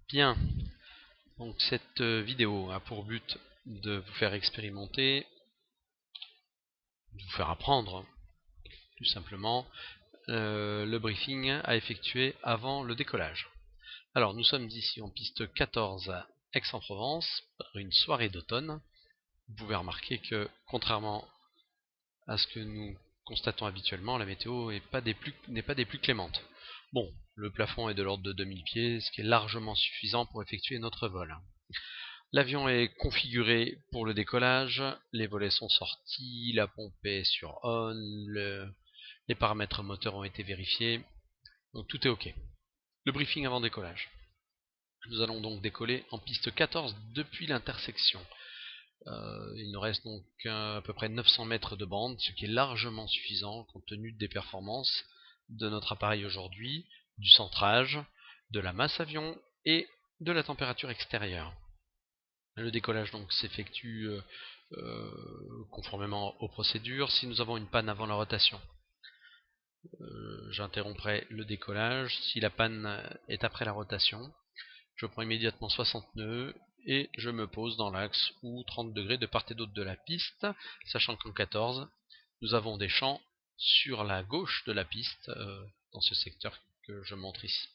Bien, donc cette vidéo a pour but de vous faire expérimenter, de vous faire apprendre tout simplement le briefing à effectuer avant le décollage. Alors nous sommes ici en piste 14 à Aix-en-Provence, pour une soirée d'automne. Vous pouvez remarquer que contrairement à ce que nous constatons habituellement, la météo n'est pas des plus clémentes. Bon, le plafond est de l'ordre de 2000 pieds, ce qui est largement suffisant pour effectuer notre vol. L'avion est configuré pour le décollage, les volets sont sortis, la pompe est sur on, les paramètres moteurs ont été vérifiés, donc tout est ok. Le briefing avant décollage. Nous allons donc décoller en piste 14 depuis l'intersection. Il nous reste donc à peu près 900 mètres de bande, ce qui est largement suffisant compte tenu des performances de notre appareil aujourd'hui, du centrage, de la masse avion et de la température extérieure. Le décollage donc s'effectue conformément aux procédures. Si nous avons une panne avant la rotation, j'interromprai le décollage. Si la panne est après la rotation, je prends immédiatement 60 nœuds et je me pose dans l'axe ou 30 degrés de part et d'autre de la piste, sachant qu'en 14, nous avons des champs sur la gauche de la piste, dans ce secteur que je montre ici.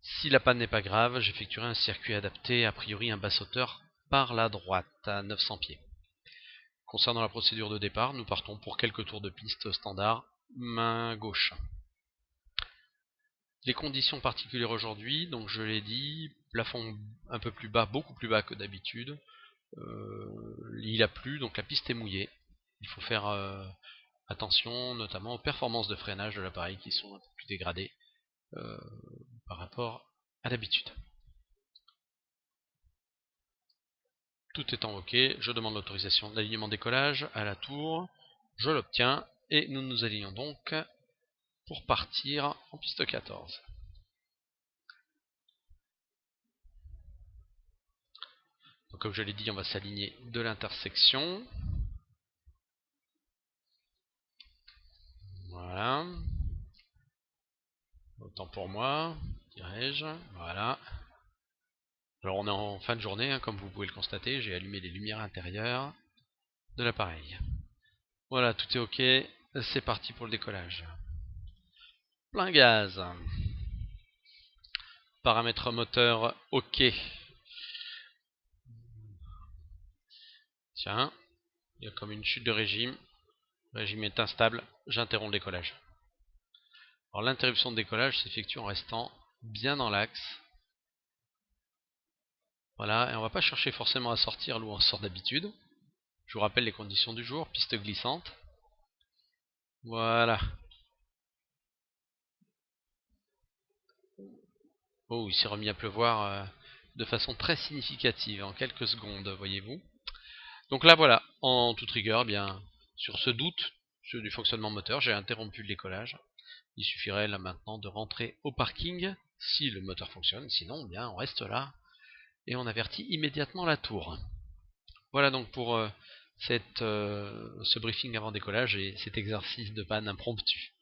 Si la panne n'est pas grave, j'effectuerai un circuit adapté, a priori un basse-hauteur par la droite, à 900 pieds. Concernant la procédure de départ, nous partons pour quelques tours de piste standard, main gauche. Les conditions particulières aujourd'hui, donc je l'ai dit, plafond un peu plus bas, beaucoup plus bas que d'habitude. Il a plu, donc la piste est mouillée. Il faut faire attention notamment aux performances de freinage de l'appareil qui sont un peu plus dégradées par rapport à d'habitude. Tout étant ok, je demande l'autorisation d'alignement décollage à la tour, je l'obtiens et nous nous alignons donc pour partir en piste 14. Donc comme je l'ai dit, on va s'aligner de l'intersection. Voilà. Autant pour moi, dirais-je. Voilà. Alors on est en fin de journée, comme vous pouvez le constater, j'ai allumé les lumières intérieures de l'appareil. Voilà, tout est ok, c'est parti pour le décollage. Plein gaz. Paramètres moteur ok. Tiens, il y a comme une chute de régime. Le régime est instable, j'interromps le décollage. Alors l'interruption de décollage s'effectue en restant bien dans l'axe. Voilà, et on va pas chercher forcément à sortir là où on sort d'habitude. Je vous rappelle les conditions du jour, piste glissante. Voilà. Oh, il s'est remis à pleuvoir de façon très significative en quelques secondes, voyez-vous. Donc là voilà, en toute rigueur, eh bien sur ce doute du fonctionnement moteur, j'ai interrompu le décollage. Il suffirait là maintenant de rentrer au parking si le moteur fonctionne, sinon eh bien on reste là et on avertit immédiatement la tour. Voilà donc pour ce briefing avant décollage et cet exercice de panne impromptu.